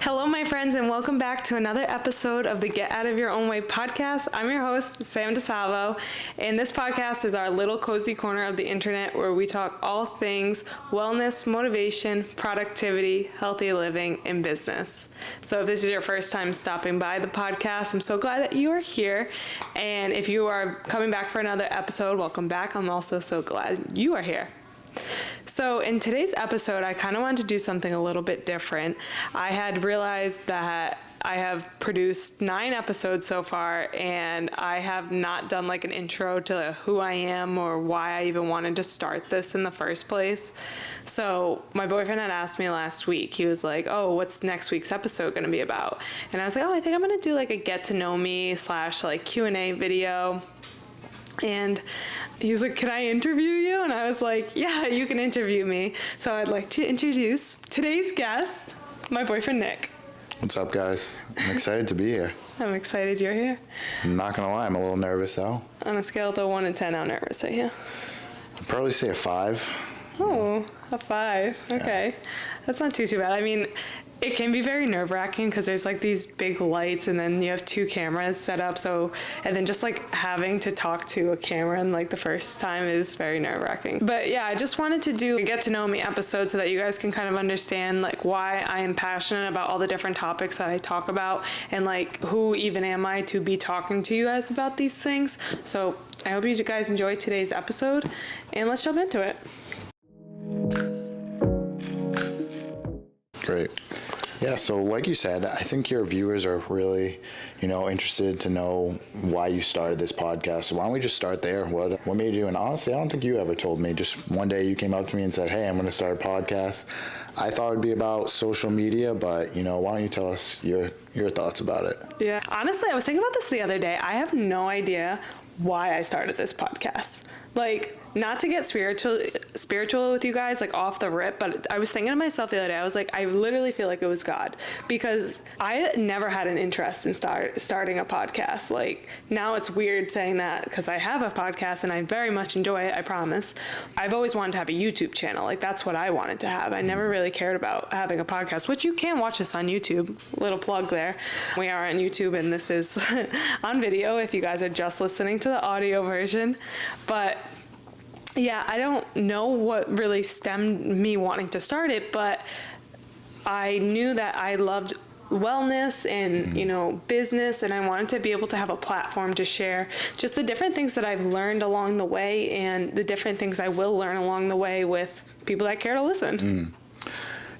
Hello, my friends, and welcome back to another episode of the Get Out of Your Own Way podcast. I'm your host, Sam DeSalvo, and this podcast is our little cozy corner of the internet where we talk all things wellness, motivation, productivity, healthy living, and business. So if this is your first time stopping by the podcast, I'm so glad that you are here. And if you are coming back for another episode, welcome back. I'm also so glad you are here. So in today's episode, I kind of wanted to do something a little bit different. I had realized that I have produced 9 episodes so far, and I have not done like an intro to who I am or why I even wanted to start this in the first place. So my boyfriend had asked me last week, he was like, oh, what's next week's episode going to be about? And I was like, oh, I think I'm going to do like a get to know me / like Q&A video. And he was like, can I interview you? And I was like, yeah, you can interview me. So I'd like to introduce today's guest, my boyfriend, Nick. What's up, guys? I'm excited to be here. I'm excited you're here. I'm not going to lie, I'm a little nervous, though. On a scale of 1 to 10, how nervous are you? I'd probably say a 5. Oh, a 5. Okay. Yeah. That's not too bad. I mean, it can be very nerve-wracking because there's like these big lights and then you have 2 cameras set up. And then just like having to talk to a camera and like the first time is very nerve-wracking. But yeah, I just wanted to do a get to know me episode so that you guys can kind of understand like why I am passionate about all the different topics that I talk about and like who even am I to be talking to you guys about these things. So I hope you guys enjoy today's episode and let's jump into it. Great. Yeah, so like you said, I think your viewers are really, interested to know why you started this podcast. So why don't we just start there? What made you? And honestly, I don't think you ever told me. Just one day you came up to me and said, hey, I'm going to start a podcast. I thought it'd be about social media, but, why don't you tell us your thoughts about it? Yeah, honestly, I was thinking about this the other day. I have no idea why I started this podcast. Like, not to get spiritual with you guys, like off the rip, but I was thinking to myself the other day, I was like, I literally feel like it was God, because I never had an interest in starting a podcast. Like, now it's weird saying that because I have a podcast and I very much enjoy it, I promise. I've always wanted to have a YouTube channel. Like, that's what I wanted to have. I never really cared about having a podcast, which you can watch us on YouTube. Little plug there. We are on YouTube and this is on video if you guys are just listening to the audio version. But yeah, I don't know what really stemmed me wanting to start it, but I knew that I loved wellness and, business, and I wanted to be able to have a platform to share just the different things that I've learned along the way and the different things I will learn along the way with people that care to listen.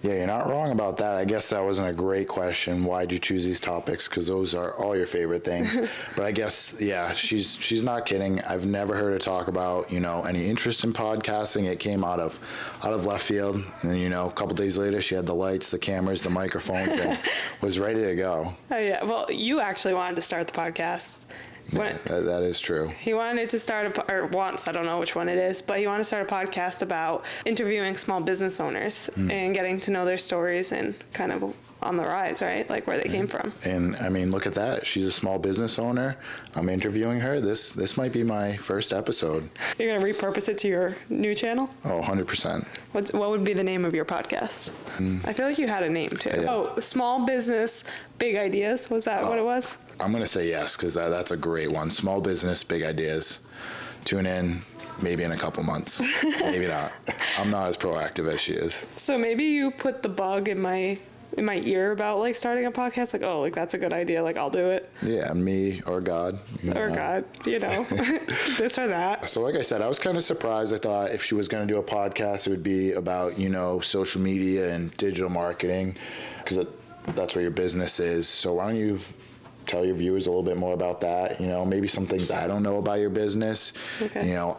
Yeah, you're not wrong about that. I guess that wasn't a great question. Why'd you choose these topics? Because those are all your favorite things. But I guess, yeah, she's not kidding. I've never heard her talk about, any interest in podcasting. It came out of left field. And, a couple days later, she had the lights, the cameras, the microphones, and was ready to go. Oh, yeah. Well, you actually wanted to start the podcast. Yeah, that is true. He wanted to start I don't know which one it is, but he wanted to start a podcast about interviewing small business owners and getting to know their stories and kind of on the rise, right? Like where they came from. And I mean, look at that. She's a small business owner. I'm interviewing her. This might be my first episode. You're going to repurpose it to your new channel? Oh, 100%. What would be the name of your podcast? I feel like you had a name too. Yeah. Oh, Small Business, Big Ideas. Was that what it was? I'm going to say yes, because that's a great one. Small business, big ideas. Tune in. Maybe in a couple months. Maybe not. I'm not as proactive as she is. So maybe you put the bug in my ear about like starting a podcast, like, oh, like that's a good idea, like I'll do it. Yeah, me or God. God, this or that. So like I said, I was kind of surprised. I thought if she was going to do a podcast, it would be about, social media and digital marketing, because that's where your business is. So why don't you tell your viewers a little bit more about that? Maybe some things I don't know about your business. Okay.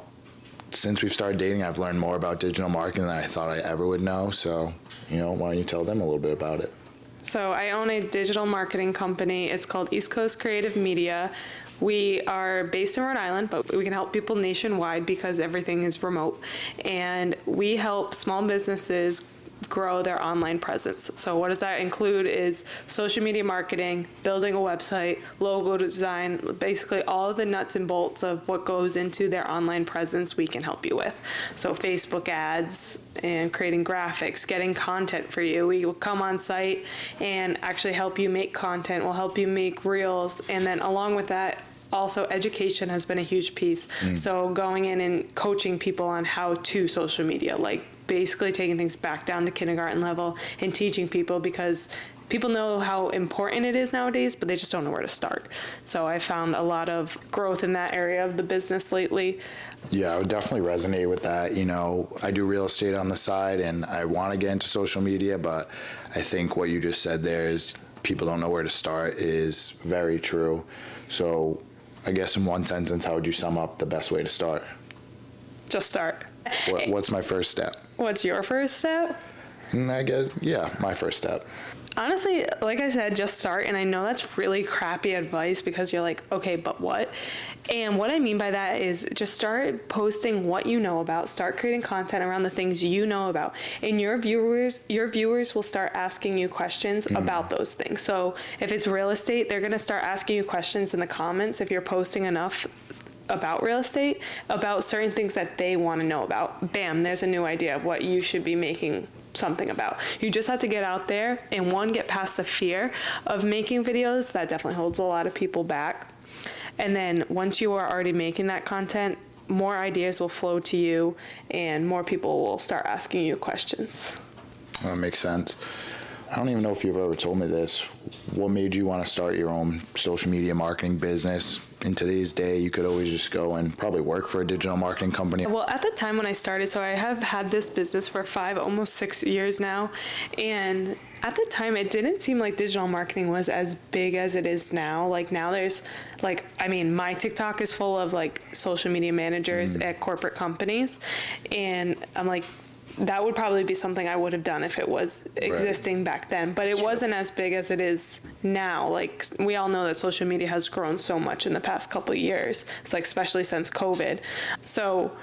Since we've started dating, I've learned more about digital marketing than I thought I ever would know. So, why don't you tell them a little bit about it? So I own a digital marketing company. It's called East Coast Creative Media. We are based in Rhode Island, but we can help people nationwide because everything is remote. And we help small businesses grow their online presence. So what does that include is social media marketing, building a website, logo design, basically all of the nuts and bolts of what goes into their online presence we can help you with. So Facebook ads and creating graphics, getting content for you. We will come on site and actually help you make content. We'll help you make reels. And then along with that, also education has been a huge piece. So going in and coaching people on how to social media, like basically taking things back down to kindergarten level and teaching people, because people know how important it is nowadays, but they just don't know where to start. So I found a lot of growth in that area of the business lately. Yeah, I would definitely resonate with that. You know, I do real estate on the side and I want to get into social media, but I think what you just said there is people don't know where to start is very true. So I guess in one sentence, how would you sum up the best way to start? Just start. What's my first step? What's your first step? I guess, yeah, my first step. Honestly, like I said, just start. And I know that's really crappy advice because you're like, okay, but what? And what I mean by that is just start posting what you know about, start creating content around the things you know about. And your viewers will start asking you questions about those things. So if it's real estate, they're going to start asking you questions in the comments if you're posting enough about real estate, about certain things that they want to know about. Bam, there's a new idea of what you should be making something about. You just have to get out there and get past the fear of making videos. That definitely holds a lot of people back. And then once you are already making that content, more ideas will flow to you and more people will start asking you questions. That makes sense. I don't even know if you've ever told me this. What made you want to start your own social media marketing business? In today's day, you could always just go and probably work for a digital marketing company. Well, at the time when I started, so I have had this business for 5, almost 6 years now. And at the time, it didn't seem like digital marketing was as big as it is now. Like now there's my TikTok is full of like social media managers at corporate companies. And I'm like, that would probably be something I would have done if it was existing back then, but it wasn't as big as it is now. Like we all know that social media has grown so much in the past couple of years. It's like, especially since COVID. So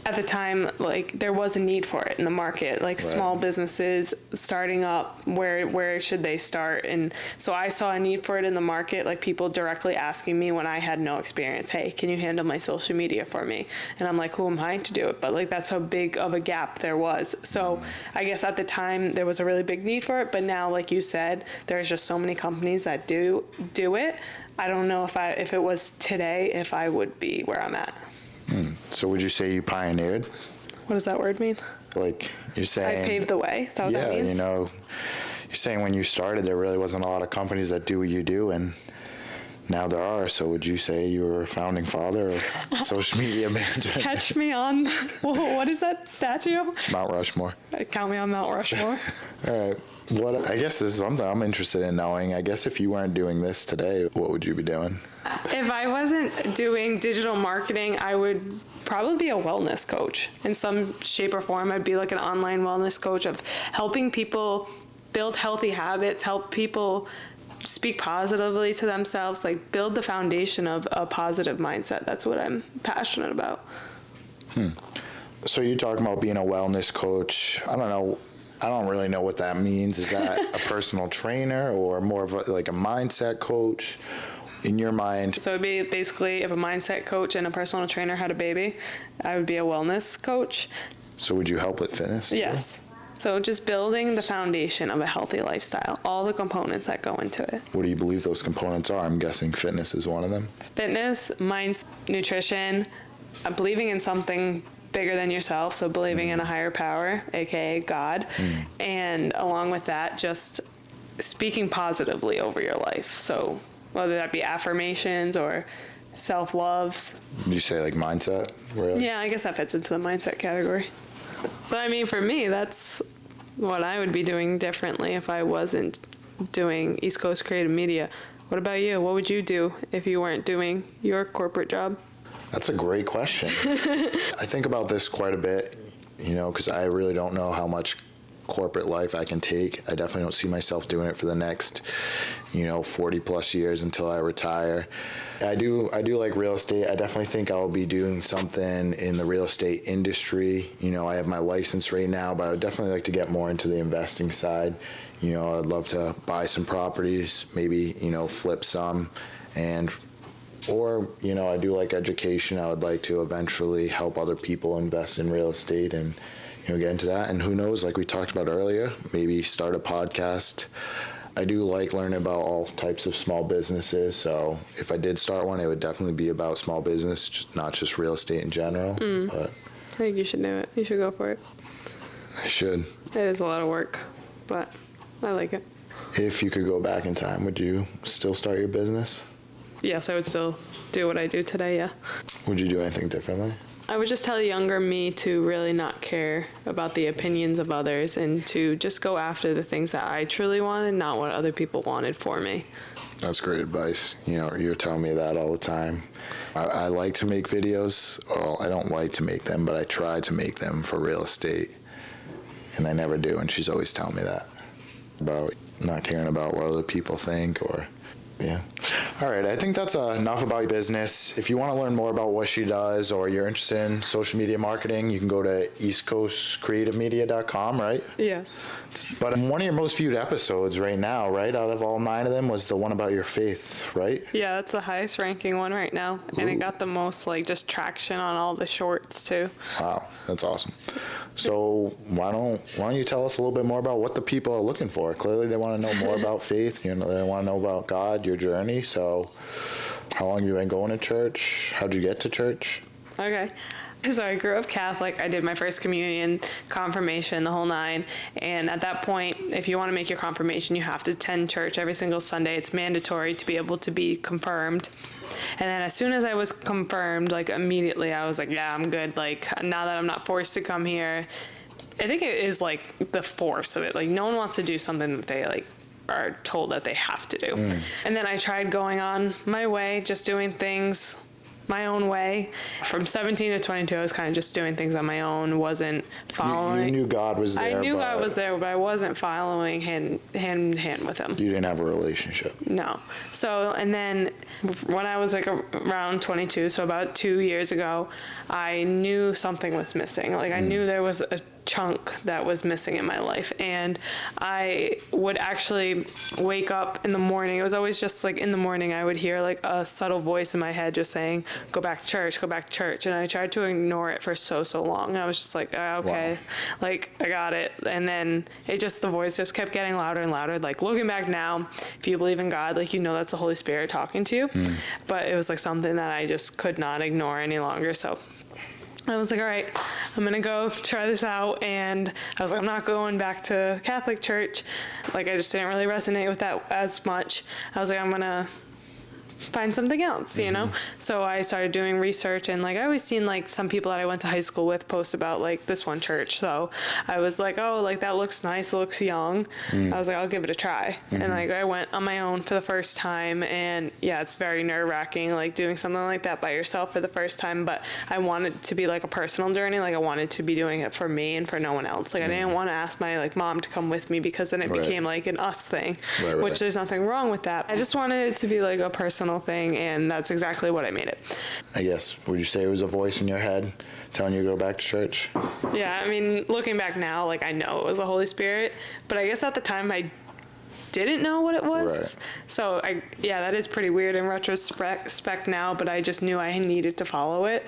at the time, like there was a need for it in the market, like small businesses starting up, where should they start? And so I saw a need for it in the market, like people directly asking me when I had no experience, hey, can you handle my social media for me? And I'm like, who am I to do it? But like, that's how big of a gap there was. So I guess at the time there was a really big need for it, but now, like you said, there's just so many companies that do it. I don't know if it was today, if I would be where I'm at. So would you say you pioneered? What does that word mean? Like you're saying, I paved the way. Is that what that means? You know, you're saying when you started, there really wasn't a lot of companies that do what you do, and now there are. So would you say you were a founding father of social media management? Catch me on, what is that statue? Mount Rushmore. Count me on Mount Rushmore. All right. I guess this is something I'm interested in knowing. I guess if you weren't doing this today, what would you be doing? If I wasn't doing digital marketing, I would probably be a wellness coach in some shape or form. I'd be like an online wellness coach of helping people build healthy habits, help people speak positively to themselves, like build the foundation of a positive mindset. That's what I'm passionate about. So you're talking about being a wellness coach. I don't know. I don't really know what that means. Is that a personal trainer or more of like a mindset coach in your mind? So it'd be basically if a mindset coach and a personal trainer had a baby, I would be a wellness coach. So would you help with fitness? Yes. So just building the foundation of a healthy lifestyle, all the components that go into it. What do you believe those components are? I'm guessing fitness is one of them. Fitness, mindset, nutrition, believing in something bigger than yourself, so believing in a higher power, aka God, and along with that, just speaking positively over your life. So whether that be affirmations or self-loves. Did you say like mindset? Really? Yeah, I guess that fits into the mindset category. So I mean, for me, that's what I would be doing differently if I wasn't doing East Coast Creative Media. What about you? What would you do if you weren't doing your corporate job? That's a great question. I think about this quite a bit, you know, because I really don't know how much corporate life I can take. I definitely don't see myself doing it for the next, 40 plus years until I retire. I do like real estate. I definitely think I'll be doing something in the real estate industry. I have my license right now, but I would definitely like to get more into the investing side. I'd love to buy some properties, maybe, flip some, or I do like education. I would like to eventually help other people invest in real estate and, get into that. And who knows, like we talked about earlier, maybe start a podcast. I do like learning about all types of small businesses. So if I did start one, it would definitely be about small business, not just real estate in general. But I think you should do it. You should go for it. I should. It is a lot of work, but I like it. If you could go back in time, would you still start your business? Yes, I would still do what I do today, yeah. Would you do anything differently? I would just tell younger me to really not care about the opinions of others and to just go after the things that I truly wanted, not what other people wanted for me. That's great advice. You're telling me that all the time. I like to make videos. Well, I don't like to make them, but I try to make them for real estate. And I never do, and she's always telling me that. About not caring about what other people think or... Yeah. All right. I think that's enough about your business. If you want to learn more about what she does or you're interested in social media marketing, you can go to eastcoastcreativemedia.com, right? Yes. But one of your most viewed episodes right now, right, out of all 9 of them, was the one about your faith, right? Yeah, that's the highest ranking one right now. And it got the most, just traction on all the shorts, too. Wow. That's awesome. So why don't you tell us a little bit more about what the people are looking for? Clearly they want to know more about faith. They want to know about God, your journey. So how long have you been going to church? How'd you get to church? Okay. So I grew up Catholic. I did my first communion, confirmation, the whole 9. And at that point, if you want to make your confirmation, you have to attend church every single Sunday. It's mandatory to be able to be confirmed. And then as soon as I was confirmed, immediately I was like, yeah, I'm good. Now that I'm not forced to come here, I think it is the force of it. No one wants to do something that they are told that they have to do. And then I tried going on my way, just doing things my own way. From 17 to 22, I was kind of just doing things on my own, wasn't following. You knew God was there. I knew God was there, but I wasn't following hand in hand with him. You didn't have a relationship. No. So, and then when I was around 22, so about 2 years ago, I knew something was missing. I knew there was a chunk that was missing in my life, and I would actually wake up in the morning. It was always just in the morning I would hear a subtle voice in my head just saying, go back to church, and I tried to ignore it for so long. I was just okay, wow. I got it. And then the voice just kept getting louder and louder. Looking back now, if you believe in God, that's the Holy Spirit talking to you. But it was something that I just could not ignore any longer. So I was all right, I'm going to go try this out. And I was I'm not going back to Catholic church. I just didn't really resonate with that as much. I was I'm going to find something else, So I started doing research, and I always seen some people that I went to high school with post about this one church. So I was oh, that looks nice, it looks young. I was I'll give it a try. And I went on my own for the first time, and yeah, it's very nerve-wracking doing something like that by yourself for the first time, but I wanted it to be a personal journey. I wanted to be doing it for me and for no one else. I didn't want to ask my mom to come with me, because then it became an us thing, which there's nothing wrong with that. I just wanted it to be a personal thing, and that's exactly what I made it. I guess, would you say it was a voice in your head telling you to go back to church? Yeah, I mean, looking back now, I know it was the Holy Spirit, but I guess at the time I didn't know what it was. Right. So that is pretty weird in retrospect now, but I just knew I needed to follow it.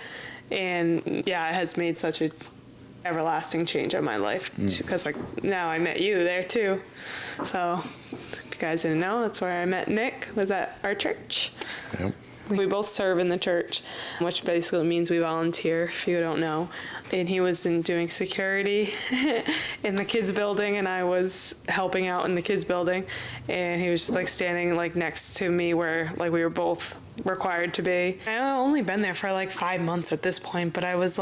And yeah, it has made such a everlasting change in my life, because now I met you there too. So if you guys didn't know, that's where I met Nick, was at our church. Yep. We both serve in the church, which basically means we volunteer, if you don't know. And he was doing security in the kids building, and I was helping out in the kids building. And he was just standing next to me where we were both required to be. I've only been there for 5 months at this point, but I was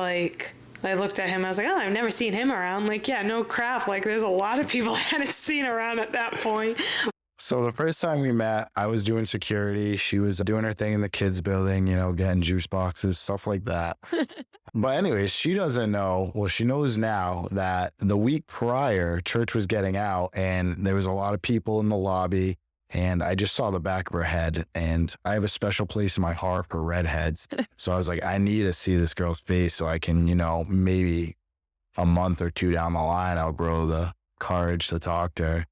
I looked at him, I was oh, I've never seen him around. Yeah, no crap. There's a lot of people I hadn't seen around at that point. So the first time we met, I was doing security. She was doing her thing in the kids building, getting juice boxes, stuff like that. But anyways, she doesn't know. Well, she knows now that the week prior, church was getting out and there was a lot of people in the lobby. And I just saw the back of her head. And I have a special place in my heart for redheads. So I was like, I need to see this girl's face so I can, maybe a month or two down the line, I'll grow the courage to talk to her.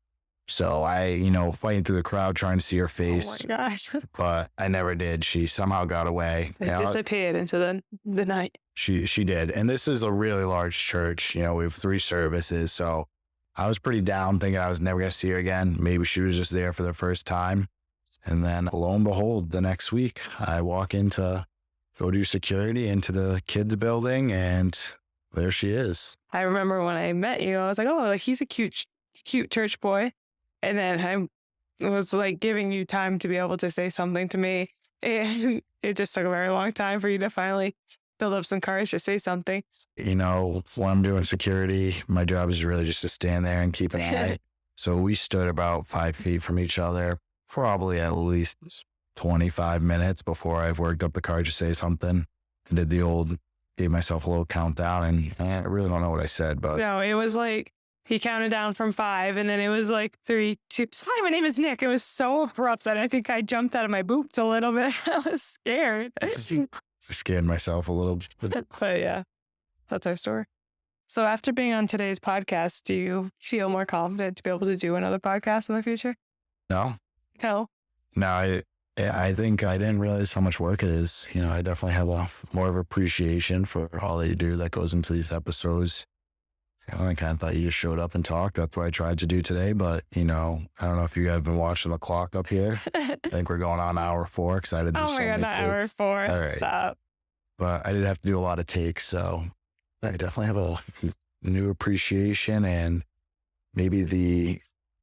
So I, fighting through the crowd, trying to see her face. Oh my gosh. But I never did. She somehow got away. It disappeared into the night. She did. And this is a really large church. We have 3 services. So I was pretty down thinking I was never going to see her again. Maybe she was just there for the first time. And then lo and behold, the next week I walk into go do security into the kids building and there she is. I remember when I met you, I was like, oh, like he's a cute church boy. And then I was like giving you time to be able to say something to me. And it just took a very long time for you to finally build up some courage to say something. When I'm doing security, my job is really just to stand there and keep an eye. So we stood about 5 feet from each other, probably at least 25 minutes before I've worked up the courage to say something. I did gave myself a little countdown, and I really don't know what I said, but. No, it was like, he counted down from 5, and then it was like 3, 2. Hi, my name is Nick. It was so abrupt that I think I jumped out of my boots a little bit. I was scared. I scared myself a little bit. But yeah, that's our story. So after being on today's podcast, do you feel more confident to be able to do another podcast in the future? No. No. No, I think I didn't realize how much work it is. I definitely have more of appreciation for all that you do that goes into these episodes. I kind of thought you just showed up and talked. That's what I tried to do today. But, I don't know if you have been watching the clock up here. I think we're going on hour 4 because I did do Oh so my God, many not takes. hour 4. All right. Stop. But I did have to do a lot of takes. So I definitely have a new appreciation and maybe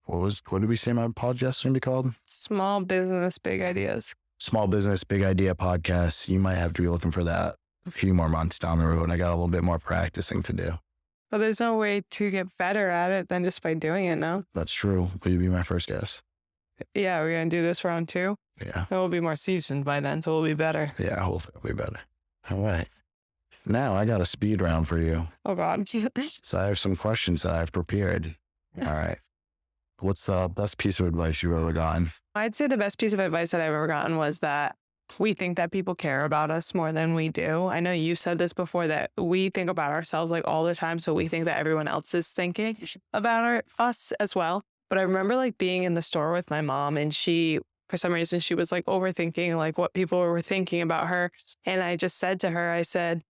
what did we say my podcast is going to be called? Small business, big ideas. Small Business, Big Idea podcast. You might have to be looking for that a few more months down the road. I got a little bit more practicing to do. But there's no way to get better at it than just by doing it now. That's true. Will you be my first guest? Yeah, we're going to do this round 2. Yeah. It will be more seasoned by then, so we'll be better. Yeah, hopefully it'll be better. All right. Now I got a speed round for you. Oh, God. So I have some questions that I've prepared. All right. What's the best piece of advice you've ever gotten? I'd say the best piece of advice that I've ever gotten was that we think that people care about us more than we do. I know you said this before, that we think about ourselves like all the time. So we think that everyone else is thinking about us as well. But I remember like being in the store with my mom, and for some reason, she was like overthinking like what people were thinking about her. And I just said to her, I said,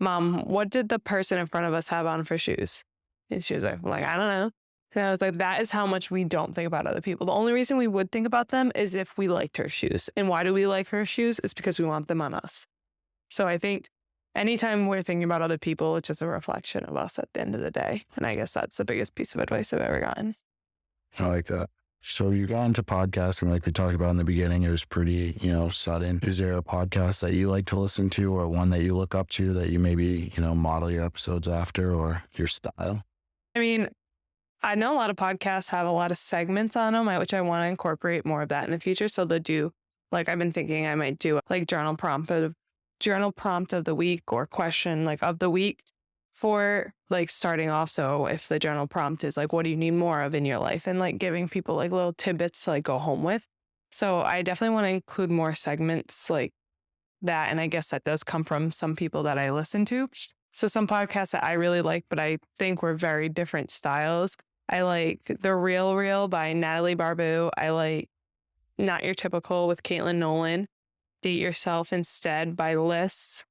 Mom, what did the person in front of us have on for shoes? And she was like, I don't know. And I was like, that is how much we don't think about other people. The only reason we would think about them is if we liked her shoes. And why do we like her shoes? It's because we want them on us. So I think anytime we're thinking about other people, it's just a reflection of us at the end of the day. And I guess that's the biggest piece of advice I've ever gotten. I like that. So you got into podcasting like we talked about in the beginning. It was pretty, sudden. Is there a podcast that you like to listen to, or one that you look up to that you maybe, model your episodes after, or your style? I mean, I know a lot of podcasts have a lot of segments on them, which I want to incorporate more of that in the future. So they'll do, like I've been thinking I might do like journal prompt of the week, or question like of the week for like starting off. So if the journal prompt is like, what do you need more of in your life? And like giving people like little tidbits to like go home with. So I definitely want to include more segments like that. And I guess that does come from some people that I listen to. So some podcasts that I really like, but I think we're very different styles. I like The Real Real by Natalie Barbu. I like Not Your Typical with Caitlin Nolan. Date Yourself Instead by Liz.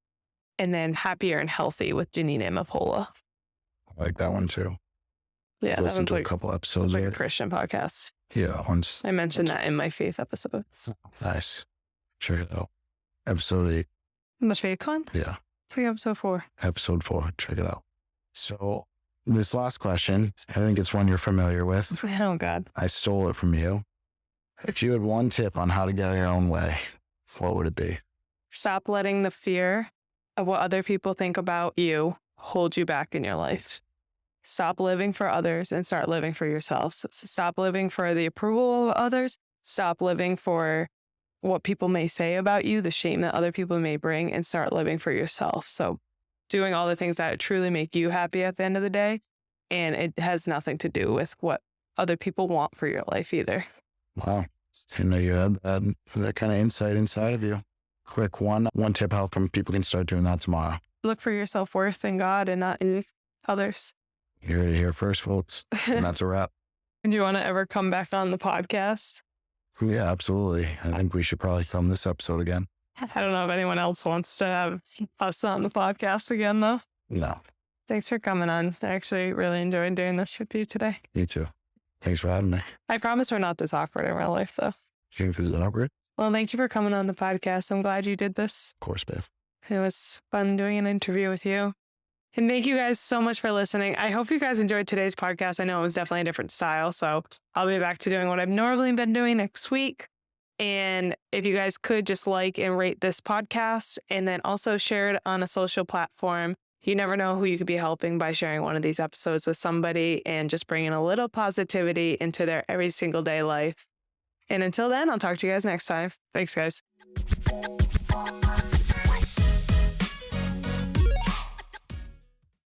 And then Happier and Healthy with Janine Amapola. I like that one too. Yeah, I've that listened one's to like a couple episodes a of it. Christian podcast. Yeah, once. I mentioned that in my faith episode. Nice. Check it out. Episode 8. The faith one? Yeah. Episode 4. Episode 4. Check it out. So this last question, I think it's one you're familiar with. Oh, God. I stole it from you. If you had one tip on how to get your own way, what would it be? Stop letting the fear of what other people think about you hold you back in your life. Stop living for others and start living for yourselves. Stop living for the approval of others. Stop living for what people may say about you, the shame that other people may bring, and start living for yourself. So doing all the things that truly make you happy at the end of the day. And it has nothing to do with what other people want for your life either. Wow. You know, you had that kind of insight inside of you. Quick one tip, how come people can start doing that tomorrow? Look for your self-worth in God and not in others. You heard it here first, folks. And that's a wrap. Do you want to ever come back on the podcast? Yeah, absolutely. I think we should probably film this episode again. I don't know if anyone else wants to have us on the podcast again, though. No. Thanks for coming on. I actually really enjoyed doing this with you today. Me too. Thanks for having me. I promise we're not this awkward in real life, though. You think this is awkward? Well, thank you for coming on the podcast. I'm glad you did this. Of course, babe. It was fun doing an interview with you. And thank you guys so much for listening. I hope you guys enjoyed today's podcast. I know it was definitely a different style, so I'll be back to doing what I've normally been doing next week. And if you guys could just like and rate this podcast and then also share it on a social platform. You never know who you could be helping by sharing one of these episodes with somebody and just bringing a little positivity into their every single day life. And until then, I'll talk to you guys next time. Thanks, guys.